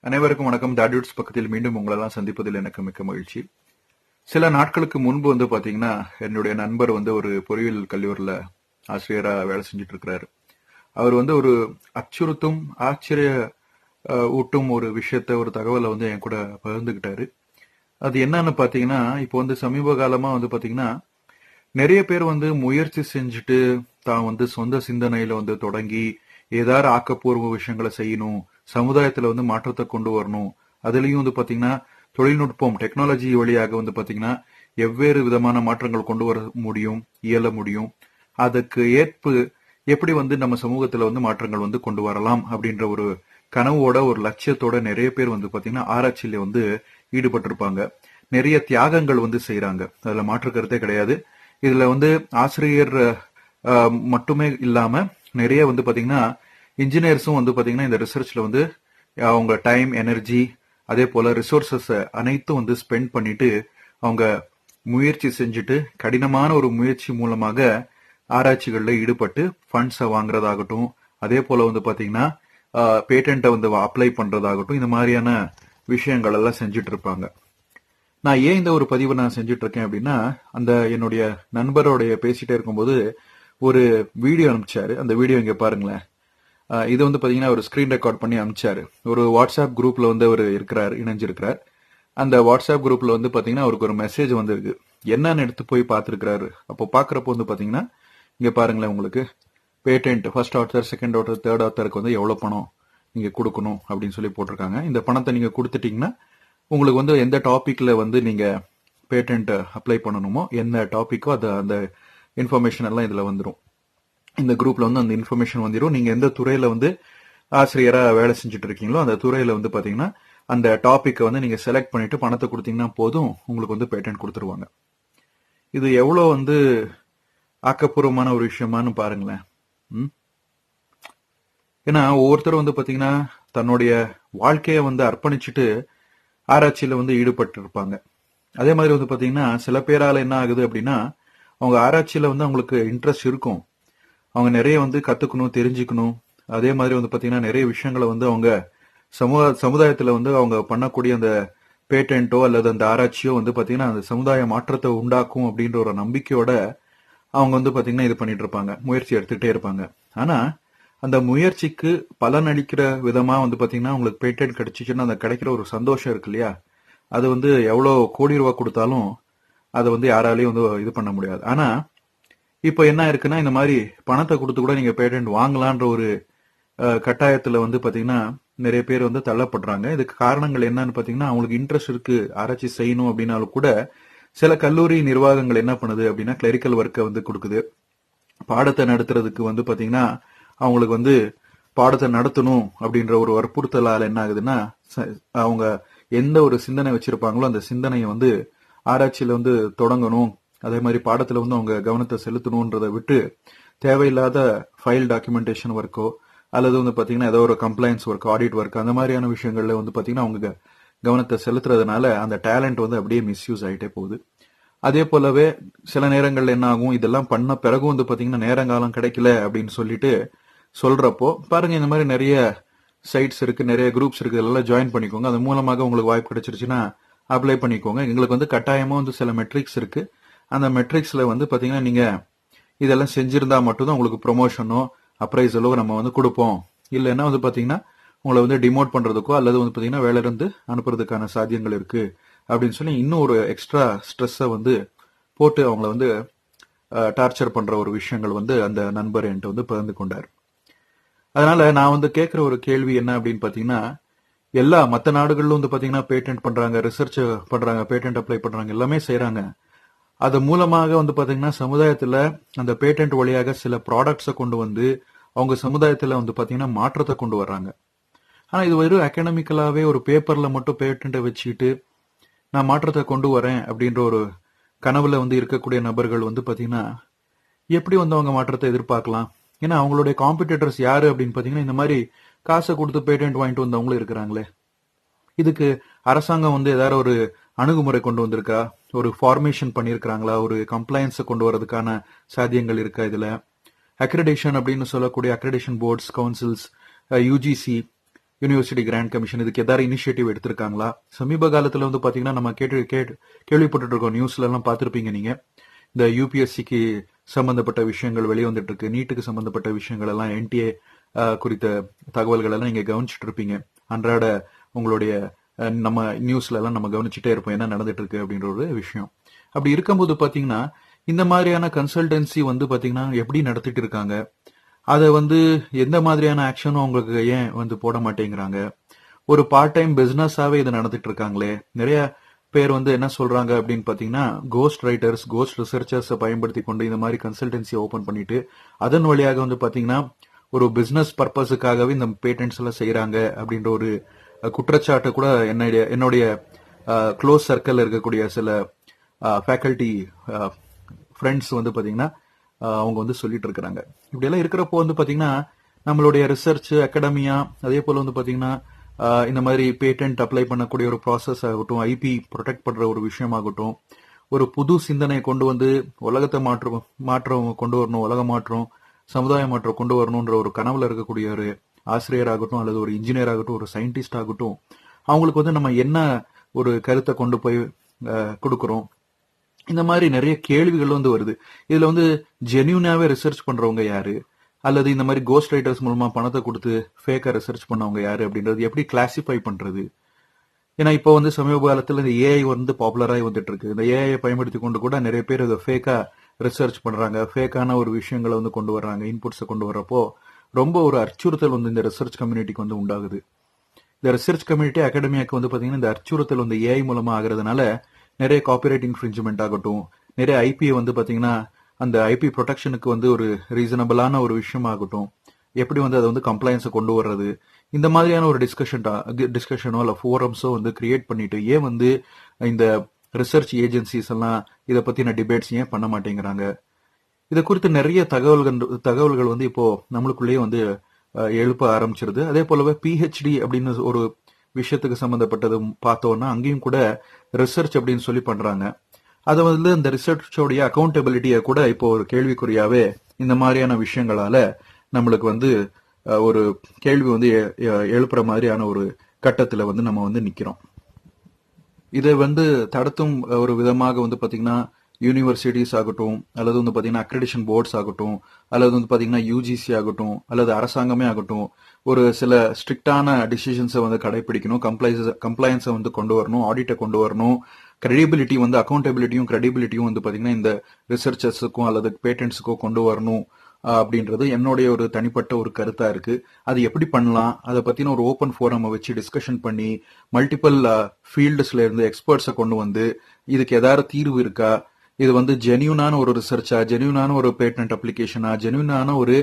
அனைவருக்கும் வணக்கம். டாட்யூட்ஸ் பக்கத்தில் மீண்டும் உங்களெல்லாம் சந்திப்பதில் எனக்கு மிக்க மகிழ்ச்சி. சில நாட்களுக்கு முன்பு பாத்தீங்கன்னா என்னுடைய நண்பர் ஒரு பொறியியல் கல்லூரியில் ஆசிரியரா வேலை செஞ்சுட்டு இருக்கிறாரு. அவர் ஒரு அச்சுறுத்தும் ஆச்சரிய ஊட்டும் ஒரு விஷயத்த ஒரு தகவலை என் கூட பகிர்ந்துகிட்டாரு. அது என்னன்னு பாத்தீங்கன்னா, இப்போ சமீப காலமா பாத்தீங்கன்னா நிறைய பேர் முயற்சி செஞ்சுட்டு தான் சொந்த சிந்தனையில தொடங்கி ஏதாவது ஆக்கப்பூர்வ விஷயங்களை செய்யணும், சமுதாயத்துல மாற்றத்தை கொண்டு வரணும். அதுலயும் பாத்தீங்கன்னா தொழில்நுட்பம் டெக்னாலஜி வழியாக பாத்தீங்கன்னா எவ்வேறு விதமான மாற்றங்கள் கொண்டு வர முடியும், இயல முடியும், அதுக்கு ஏற்பு எப்படி நம்ம சமூகத்துல மாற்றங்கள் கொண்டு வரலாம் அப்படின்ற ஒரு கனவோட ஒரு லட்சியத்தோட நிறைய பேர் பாத்தீங்கன்னா ஆராய்ச்சியில ஈடுபட்டிருப்பாங்க. நிறைய தியாகங்கள் செய்யறாங்க. அதுல மாற்று கருத்தே கிடையாது. இதுல ஆசிரியர் மட்டுமே இல்லாம நிறைய பாத்தீங்கன்னா இன்ஜினியர்ஸும் பாத்தீங்கன்னா இந்த ரிசர்ச்ல அவங்க டைம், எனர்ஜி, அதே போல ரிசோர்சஸ் அனைத்தும் ஸ்பெண்ட் பண்ணிட்டு அவங்க முயற்சி செஞ்சுட்டு கடினமான ஒரு முயற்சி மூலமாக ஆராய்ச்சிகள்ல ஈடுபட்டு ஃபண்ட்ஸை வாங்குறதாகட்டும், அதே போல பாத்தீங்கன்னா பேட்டன்ட்டை அப்ளை பண்றதாகட்டும், இந்த மாதிரியான விஷயங்கள் எல்லாம் செஞ்சுட்டு இருப்பாங்க. நான் ஏன் இந்த ஒரு பதிவை நான் செஞ்சுட்டு இருக்கேன் அப்படின்னா, அந்த என்னுடைய நண்பரோடைய பேசிட்டே இருக்கும்போது ஒரு வீடியோ அனுப்பிச்சாரு. அந்த வீடியோ இங்க பாருங்களேன். இது பாத்தீங்கன்னா ஒரு ஸ்கிரீன் ரெக்கார்ட் பண்ணி அனுப்பிச்சாரு. ஒரு வாட்ஸ்அப் குரூப்ல அவர் இருக்கிறார், இணைஞ்சிருக்கிறார். அந்த வாட்ஸ்அப் குரூப்ல பாத்தீங்கன்னா அவருக்கு ஒரு மெசேஜ் வந்திருக்கு. என்னன்னு எடுத்து போய் பார்த்திருக்கிறாரு. அப்போ பாக்குறப்போ பாத்தீங்கன்னா இங்க பாருங்களேன், உங்களுக்கு patent first author, second author, third ஆத்தருக்கு எவ்வளவு பணம் நீங்க கொடுக்கணும் அப்படின்னு சொல்லி போட்டிருக்காங்க. இந்த பணத்தை நீங்க கொடுத்துட்டீங்கன்னா உங்களுக்கு எந்த டாபிக்ல நீங்க பேட்டன்ட் அப்ளை பண்ணணுமோ, என்ன டாபிக்கோ அந்த இன்ஃபர்மேஷன் எல்லாம் இதுல வந்துடும். இந்த குரூப்ல அந்த இன்ஃபர்மேஷன் வந்துடும். நீங்க எந்த துறையில ஆசிரியரா வேலை செஞ்சுட்டு இருக்கீங்களோ அந்த துறையில பாத்தீங்கன்னா அந்த டாபிக்கை நீங்க செலக்ட் பண்ணிட்டு பணத்தை கொடுத்தீங்கன்னா போதும், உங்களுக்கு பேட்டன்ட் கொடுத்துருவாங்க. இது எவ்வளவு ஆக்கப்பூர்வமான ஒரு விஷயமானு பாருங்களேன். ஏன்னா ஒவ்வொருத்தரும் பாத்தீங்கன்னா தன்னுடைய வாழ்க்கையை அர்ப்பணிச்சுட்டு ஆராய்ச்சியில ஈடுபட்டு இருப்பாங்க. அதே மாதிரி பாத்தீங்கன்னா சில பேரால என்ன ஆகுது அப்படின்னா, அவங்க ஆராய்ச்சியில அவங்களுக்கு இன்ட்ரெஸ்ட் இருக்கும், அவங்க நிறைய கத்துக்கணும், தெரிஞ்சுக்கணும். அதே மாதிரி பாத்தீங்கன்னா நிறைய விஷயங்களை அவங்க சமுதாயத்துல அவங்க பண்ணக்கூடிய அந்த பேட்டன்ட்டோ அல்லது அந்த ஆராய்ச்சியோ பாத்தீங்கன்னா அந்த சமுதாய மாற்றத்தை உண்டாக்கும் அப்படின்ற ஒரு நம்பிக்கையோட அவங்க பாத்தீங்கன்னா இது பண்ணிட்டு இருப்பாங்க, முயற்சி எடுத்துக்கிட்டே இருப்பாங்க. ஆனா அந்த முயற்சிக்கு பலன் அளிக்கிற விதமா பாத்தீங்கன்னா உங்களுக்கு பேட்டன்ட் கிடைச்சிச்சுன்னா அந்த கிடைக்கிற ஒரு சந்தோஷம் இருக்கு இல்லையா, அது எவ்வளவு கோடி ரூபாய் கொடுத்தாலும் அதை யாராலையும் இது பண்ண முடியாது. ஆனா இப்ப என்ன இருக்குன்னா, இந்த மாதிரி பணத்தை கொடுத்து கூட நீங்க பேட்டன்ட் வாங்கலான்ற ஒரு கட்டாயத்துல பாத்தீங்கன்னா நிறைய பேர் தள்ளப்படுறாங்க. இதுக்கு காரணங்கள் என்னன்னு பாத்தீங்கன்னா, அவங்களுக்கு இன்ட்ரெஸ்ட் இருக்கு, ஆராய்ச்சி செய்யணும் அப்படின்னாலும் கூட சில கல்லூரி நிர்வாகங்கள் என்ன பண்ணுது அப்படின்னா கிளரிக்கல் ஒர்க்கை கொடுக்குது. பாடத்தை நடத்துறதுக்கு பாத்தீங்கன்னா அவங்களுக்கு பாடத்தை நடத்தணும் அப்படின்ற ஒரு வற்புறுத்தலால் என்ன ஆகுதுன்னா, அவங்க எந்த ஒரு சிந்தனை வச்சிருப்பாங்களோ அந்த சிந்தனையை ஆராய்ச்சியில தொடங்கணும், அதே மாதிரி பாடத்துல அவங்க கவனத்தை செலுத்தணும்ன்றதை விட்டு தேவையில்லாத ஃபைல் டாக்குமெண்டேஷன் ஒர்க்கோ அல்லது பாத்தீங்கன்னா ஏதோ ஒரு கம்ப்ளைன்ஸ் ஒர்க், ஆடிட் ஒர்க், அந்த மாதிரியான விஷயங்கள்ல பாத்தீங்கன்னா அவங்க கவனத்தை செலுத்துறதுனால அந்த டேலண்ட் அப்படியே மிஸ்யூஸ் ஆயிட்டே போகுது. அதே போலவே சில நேரங்கள்ல என்ன ஆகும், இதெல்லாம் பண்ண பிறகும் பாத்தீங்கன்னா நேரங்காலம் கிடைக்கல அப்படின்னு சொல்லிட்டு சொல்றப்போ பாருங்க, இந்த மாதிரி நிறைய சைட்ஸ் இருக்கு, நிறைய குரூப்ஸ் இருக்கு, இதெல்லாம் ஜாயின் பண்ணிக்கோங்க. அது மூலமாக உங்களுக்கு வாய்ப்பு கிடைச்சிருச்சுன்னா அப்ளை பண்ணிக்கோங்க. எங்களுக்கு கட்டாயமா சில மெட்ரிக்ஸ் இருக்கு. அந்த மெட்ரிக்ஸ்ல பாத்தீங்கன்னா நீங்க இதெல்லாம் செஞ்சிருந்தா மட்டும்தான் உங்களுக்கு ப்ரொமோஷனோ அப்ரைசலோ நம்ம கொடுப்போம். இல்லைன்னா பாத்தீங்கன்னா உங்களை டிமோட் பண்றதுக்கோ அல்லது பாத்தீங்கன்னா வேலை இருந்து அனுப்புறதுக்கான சாத்தியங்கள் இருக்கு அப்படின்னு சொல்லி இன்னும் ஒரு எக்ஸ்ட்ரா ஸ்ட்ரெஸ்ஸை போட்டு அவங்கள டார்ச்சர் பண்ற ஒரு விஷயங்கள் அந்த நண்பர் என்கிட்ட பகிர்ந்து கொண்டார். அதனால நான் கேட்கிற ஒரு கேள்வி என்ன அப்படின்னு பாத்தீங்கன்னா, எல்லா மற்ற நாடுகளிலும் பாத்தீங்கன்னா பேட்டன்ட் பண்றாங்க, ரிசர்ச் பண்றாங்க, பேட்டன்ட் அப்ளை பண்றாங்க, எல்லாமே செய்யறாங்க. அது மூலமாக பாத்தீங்கன்னா சமுதாயத்துல அந்த பேட்டன்ட் வழியாக சில ப்ராடக்ட்ஸை கொண்டு அவங்க சமுதாயத்துல பாத்தீங்கன்னா மாற்றத்தை கொண்டு வர்றாங்க. ஆனா இது வெறும் அகாடமிக்கலாவே ஒரு பேப்பர்ல மட்டும் பேட்டன்ட்டை வச்சுக்கிட்டு நான் மாற்றத்தை கொண்டு வரேன் அப்படின்ற ஒரு கனவுல இருக்கக்கூடிய நபர்கள் பாத்தீங்கன்னா எப்படி அவங்க மாற்றத்தை எதிர்பார்க்கலாம்? ஏன்னா அவங்களுடைய காம்படிட்டர்ஸ் யாரு அப்படின்னு பாத்தீங்கன்னா இந்த மாதிரி காசை கொடுத்து பேட்டன்ட் வாங்கிட்டு வந்தவங்களும் இருக்கிறாங்களே. இதுக்கு அரசாங்கம் ஏதாவது ஒரு அணுகுமுறை கொண்டு வந்திருக்கா, ஒரு ஃபார்மேஷன் பண்ணியிருக்கிறாங்களா, ஒரு கம்ப்ளைன்ஸை கொண்டு வரதுக்கான சாத்தியங்கள் இருக்கா? இதுல அக்ரெடிஷன் அப்படின்னு சொல்லக்கூடிய accreditation boards, councils, UGC, university grant commission இதுக்கு ஏதாவது இனிஷியேட்டிவ் எடுத்திருக்காங்களா? சமீப காலத்துல வந்து பாத்தீங்கன்னா நம்ம கேள்விப்பட்டு இருக்கோம், நியூஸ்ல எல்லாம் பார்த்திருப்பீங்க நீங்க. இந்த யூபிஎஸ்சிக்கு சம்பந்தப்பட்ட விஷயங்கள் வெளியே வந்துட்டு இருக்கு, நீட்டுக்கு சம்பந்தப்பட்ட விஷயங்கள் எல்லாம், என்டிஏ குறித்த தகவல்கள் எல்லாம் நீங்க கவனிச்சுட்டு இருப்பீங்க. அன்றாட உங்களுடைய நம்ம நியூஸ்ல எல்லாம் நம்ம கவனிச்சுட்டே இருப்போம் என்ன நடந்துட்டு இருக்கு அப்படின்ற ஒரு விஷயம். அப்படி இருக்கும்போது பாத்தீங்கன்னா இந்த மாதிரியான கன்சல்டன்சி வந்து பாத்தீங்கன்னா எப்படி நடத்திட்டு இருக்காங்க, அதை வந்து எந்த மாதிரியான ஆக்ஷனும் அவங்களுக்கு ஏன் வந்து போட மாட்டேங்கிறாங்க? ஒரு பார்ட் டைம் பிசினஸாவே இது நடந்துட்டு இருக்காங்களே. நிறைய பேர் வந்து என்ன சொல்றாங்க அப்படின்னு பாத்தீங்கன்னா, கோஸ்ட் ரைட்டர்ஸ், கோஸ்ட் ரிசர்ச்சர்ஸ் பயன்படுத்தி கொண்டு இந்த மாதிரி கன்சல்டன்சி ஓபன் பண்ணிட்டு அதன் வழியாக வந்து பாத்தீங்கன்னா ஒரு பிசினஸ் பர்பஸுக்காகவே இந்த பேட்டன்ட்ஸ் எல்லாம் செய்யறாங்க அப்படின்ற ஒரு குற்றச்சாட்டு கூட என்னுடைய க்ளோஸ் சர்க்கிள் இருக்கக்கூடிய சில ஃபேக்கல்டி ஃப்ரெண்ட்ஸ் வந்து பாத்தீங்கன்னா அவங்க வந்து சொல்லிட்டு இருக்கிறாங்க. இப்படி எல்லாம் இருக்கிறப்போ வந்து பாத்தீங்கன்னா நம்மளுடைய ரிசர்ச் அகாடமியா, அதே போல வந்து பாத்தீங்கன்னா இந்த மாதிரி பேட்டன்ட் அப்ளை பண்ணக்கூடிய ஒரு ப்ராசஸ் ஆகட்டும், ஐபி ப்ரொடெக்ட் பண்ற ஒரு விஷயமாகட்டும், ஒரு புது சிந்தனை கொண்டு வந்து உலகத்தை மாற்றம் கொண்டு வரணும், உலக மாற்றம், சமுதாய மாற்றம் கொண்டு வரணும்ன்ற ஒரு கனவுல இருக்கக்கூடிய ஒரு ஆசிரியர் ஆகட்டும், அல்லது ஒரு இன்ஜினியர் ஆகட்டும், ஒரு சயின்டிஸ்ட் ஆகட்டும், அவங்களுக்கு வந்து நம்ம என்ன ஒரு கருத்தை கொண்டு போய் கொடுக்கறோம், இந்த மாதிரி நிறைய கேள்விகள் வந்து வருது. இதுல வந்து ஜென்யூனாவே ரிசர்ச் பண்றவங்க யாரு, அல்லது இந்த மாதிரி கோஸ்ட் ரைட்டர்ஸ் மூலமா பணத்தை கொடுத்து ஃபேக்கா ரிசர்ச் பண்ணவங்க யாரு அப்படின்றது எப்படி கிளாசிஃபை பண்றது? ஏன்னா இப்போ வந்து சமீப காலத்துல இந்த ஏஐ வந்து பாப்புலராகி வந்துட்டு இருக்கு. இந்த ஏஐ பயன்படுத்தி கொண்டு கூட நிறைய பேர் இதை ஃபேக்கா ரிசர்ச் பண்றாங்க, ஃபேக்கான ஒரு விஷயங்களை வந்து கொண்டு வர்றாங்க, இன்புட்ஸை கொண்டு வர்றப்போ ரொம்ப ஒரு அச்சுறுத்தல் வந்து இந்த ரிசர்ச் கம்யூனிட்டிக்கு வந்து உண்டாகுது. இந்த ரிசர்ச் கம்யூனிட்டி அகாடமியாக்கு வந்து பாத்தீங்கன்னா இந்த அச்சுறுத்தல் வந்து ஏஐ மூலமா ஆகுறதுனால நிறைய காப்பிரைட் இன்ஃப்ரிஞ்ச்மெண்ட் ஆகட்டும், நிறைய ஐபி வந்து பாத்தீங்கன்னா அந்த ஐபி ப்ரொடெக்ஷனுக்கு வந்து ஒரு ரீசனபிளான ஒரு விஷயம் ஆகட்டும், எப்படி வந்து அதை வந்து கம்ப்ளைன்ஸை கொண்டு வர்றது, இந்த மாதிரியான ஒரு டிஸ்கஷனோ இல்ல ஃபோரம்ஸோ வந்து கிரியேட் பண்ணிட்டு ஏன் வந்து இந்த ரிசர்ச் ஏஜென்சிஸ் எல்லாம் இதை பத்தின டிபேட்ஸ் ஏன் பண்ண மாட்டேங்கிறாங்க? இதை குறித்து நிறைய தகவல்கள் வந்து இப்போ நம்மளுக்குள்ளேயே வந்து எழுப்ப ஆரம்பிச்சிருது. அதே போலவே பிஹெச்டி அப்படின்னு ஒரு விஷயத்துக்கு சம்பந்தப்பட்டது பார்த்தோம்னா அங்கேயும் கூட ரிசர்ச் அப்படின்னு சொல்லி பண்றாங்க. அதை வந்து இந்த ரிசர்ச்சோடைய அக்கௌண்டபிலிட்டியை கூட இப்போ ஒரு கேள்விக்குறியாவே இந்த மாதிரியான விஷயங்களால நம்மளுக்கு வந்து ஒரு கேள்வி வந்து எழுப்புற மாதிரியான ஒரு கட்டத்துல வந்து நம்ம வந்து நிக்கிறோம். இதை வந்து தடுத்தும் ஒரு விதமாக வந்து பாத்தீங்கன்னா யூனிவர்சிட்டிஸ் ஆகட்டும், அல்லது வந்து பாத்தீங்கன்னா அக்ரெடிஷன் போர்ட்ஸ் ஆகட்டும், அல்லது வந்து பாத்தீங்கன்னா யூஜிசி ஆகட்டும், அல்லது அரசாங்கமே ஆகட்டும், ஒரு சில ஸ்ட்ரிக்டான டிசிஷன்ஸை வந்து கடைபிடிக்கணும், கம்ப்ளைன்ஸை வந்து கொண்டு வரணும், ஆடிட்டை கொண்டு வரணும், கிரெடிபிலிட்டி வந்து அக்கௌண்டபிலிட்டியும் கிரெடிபிலிட்டியும் வந்து பாத்தீங்கன்னா இந்த ரிசர்ச்சர்ஸுக்கும் அல்லது பேட்டன்ட்ஸுக்கும் கொண்டு வரணும் அப்படின்றது என்னுடைய ஒரு தனிப்பட்ட ஒரு கருத்தா இருக்கு. அது எப்படி பண்ணலாம், அதை பத்தின ஒரு ஓப்பன் ஃபோரம் வச்சு டிஸ்கஷன் பண்ணி மல்டிபிள் ஃபீல்ட்ஸ்ல இருந்து எக்ஸ்பர்ட்ஸை கொண்டு வந்து இதுக்கு ஏதாவது தீர்வு இருக்கா, இது வந்து ஜென்யூனான ஒரு ரிசர்ச்சா, ஜென்யூனான ஒரு பேட்டன்ட் அப்ளிகேஷனா, ஜென்யூனான ஒரு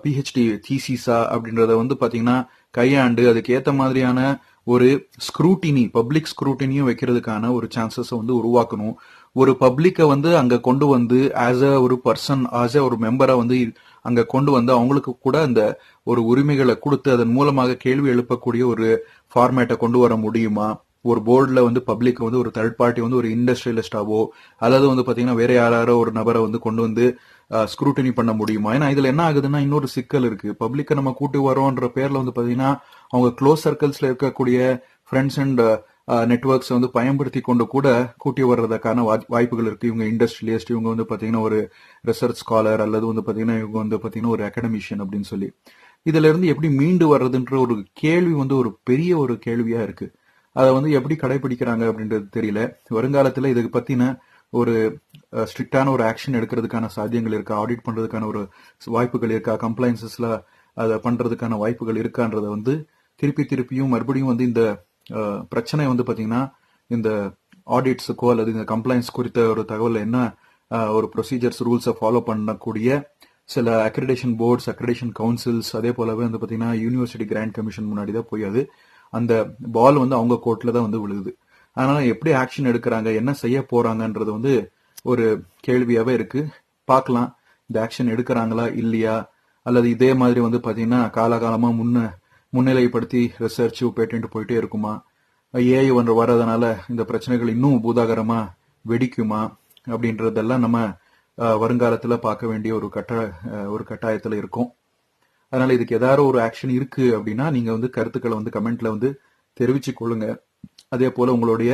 பிஹெச்டி தீசிஸா அப்படின்றத வந்து பாத்தீங்கன்னா கையாண்டு அதுக்கு ஏத்த மாதிரியான ஒரு ஸ்க்ரூட்டினி, பப்ளிக் ஸ்க்ரூட்டினியும் வைக்கிறதுக்கான ஒரு சான்சஸ் வந்து உருவாக்கணும். ஒரு பப்ளிக்கை வந்து அங்க கொண்டு வந்து ஆஸ் அ ஒரு பர்சன், ஆஸ் அ ஒரு மெம்பரை வந்து அங்க கொண்டு வந்து அவங்களுக்கு கூட அந்த ஒரு உரிமைகளை கொடுத்து அதன் மூலமாக கேள்வி எழுப்பக்கூடிய ஒரு ஃபார்மேட்டை கொண்டு வர முடியுமா? ஒரு போர்டுல வந்து பப்ளிக் வந்து ஒரு தேர்ட் பார்ட்டி வந்து ஒரு இண்டஸ்ட்ரியலிஸ்டாவோ அல்லது வந்து பாத்தீங்கன்னா வேற யாரோ ஒரு நபரை வந்து கொண்டு வந்து ஸ்க்ரூட்டினி பண்ண முடியுமா? ஏன்னா இதுல என்ன ஆகுதுன்னா இன்னொரு சிக்கல் இருக்கு. பப்ளிக்கை நம்ம கூட்டி வரோன்ற பேர்ல வந்து பாத்தீங்கன்னா அவங்க க்ளோஸ் சர்க்கிள்ஸ்ல இருக்கக்கூடிய ஃப்ரெண்ட்ஸ் அண்ட் நெட்வொர்க்ஸ் வந்து பயன்படுத்தி கொண்டு கூட கூட்டி வர்றதுக்கான வாய்ப்புகள் இருக்கு. இவங்க இண்டஸ்ட்ரியலிஸ்ட், இவங்க வந்து பாத்தீங்கன்னா ஒரு ரிசர்ச் ஸ்காலர், அல்லது வந்து பாத்தீங்கன்னா இவங்க வந்து பாத்தீங்கன்னா ஒரு அகாடமிஷியன் அப்படின்னு சொல்லி இதுல இருந்து எப்படி மீண்டு வர்றதுன்ற ஒரு கேள்வி வந்து ஒரு பெரிய ஒரு கேள்வியா இருக்கு. அதை வந்து எப்படி கடைபிடிக்கிறாங்க அப்படின்றது தெரியல. வருங்காலத்துல இதுக்கு பத்தின ஒரு ஸ்ட்ரிக்டான ஒரு ஆக்ஷன் எடுக்கிறதுக்கான சாத்தியங்கள் இருக்கா, ஆடிட் பண்றதுக்கான ஒரு வாய்ப்புகள் இருக்கா, கம்ப்ளைன்சஸ்ல அதை பண்றதுக்கான வாய்ப்புகள் இருக்கான்றத வந்து திருப்பியும் மறுபடியும் வந்து இந்த பிரச்சனை வந்து பாத்தீங்கன்னா இந்த ஆடிட்ஸுக்கோ அல்லது இந்த கம்ப்ளைன்ஸ் குறித்த ஒரு தகவல் என்ன ஒரு ப்ரொசீஜர்ஸ் ரூல்ஸை ஃபாலோ பண்ணக்கூடிய சில அக்ரிடேஷன் போர்ட்ஸ், அக்ரிடேஷன் கவுன்சில்ஸ், அதே போலவே வந்து பாத்தீங்கன்னா யூனிவர்சிட்டி கிராண்ட் கமிஷன் முன்னாடி தான் போய் அது அந்த பால் வந்து அவங்க கோர்ட்ல தான் வந்து விழுகுது. அதனால எப்படி ஆக்ஷன் எடுக்கிறாங்க, என்ன செய்ய போறாங்கன்றது வந்து ஒரு கேள்வியாவே இருக்கு. பார்க்கலாம் இந்த ஆக்ஷன் எடுக்கிறாங்களா இல்லையா, அல்லது இதே மாதிரி வந்து பாத்தீங்கன்னா காலகாலமா முன்னிலைப்படுத்தி ரிசர்ச் பேட்டன்ட் போயிட்டே இருக்குமா, ஏஐ ஒன்று வர்றதுனால இந்த பிரச்சனைகள் இன்னும் பூதாகரமா வெடிக்குமா அப்படின்றதெல்லாம் நம்ம வருங்காலத்துல பார்க்க வேண்டிய ஒரு கட்டாயத்துல இருக்கும். அதனால இதுக்கு ஏதாவது ஒரு ஆக்ஷன் இருக்கு அப்படின்னா நீங்க வந்து கருத்துக்களை வந்து கமெண்ட்ல வந்து தெரிவிச்சு கொள்ளுங்க. அதே போல உங்களுடைய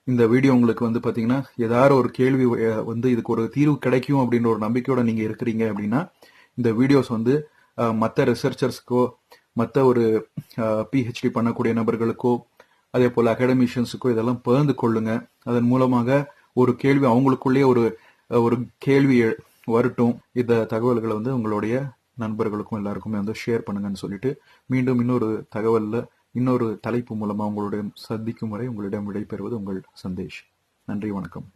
இந்த வீடியோ உங்களுக்கு வந்து பாத்தீங்கன்னா ஏதாவது ஒரு கேள்வி வந்து இதுக்கு ஒரு தீர்வு கிடைக்கும் அப்படின்ற ஒரு நம்பிக்கையோட நீங்க இருக்கிறீங்க அப்படின்னா இந்த வீடியோஸ் வந்து மற்ற ரிசர்ச்சர்ஸ்க்கோ மற்ற ஒரு பிஹெச்டி பண்ணக்கூடிய நபர்களுக்கோ அதே போல அகாடமிஷியன்ஸுக்கோ இதெல்லாம் பகிர்ந்து கொள்ளுங்க. அதன் மூலமாக ஒரு கேள்வி அவங்களுக்குள்ளேயே ஒரு கேள்வி வரட்டும். இந்த தகவல்களை வந்து உங்களுடைய நண்பர்களுக்கும் எல்லாருக்குமே வந்து ஷேர் பண்ணுங்கன்னு சொல்லிட்டு மீண்டும் இன்னொரு தகவல்ல இன்னொரு தலைப்பு மூலமா உங்களுடைய சந்திக்கும் வரை உங்களிடம் விடைபெறுவது உங்கள் சந்தேஷ். நன்றி, வணக்கம்.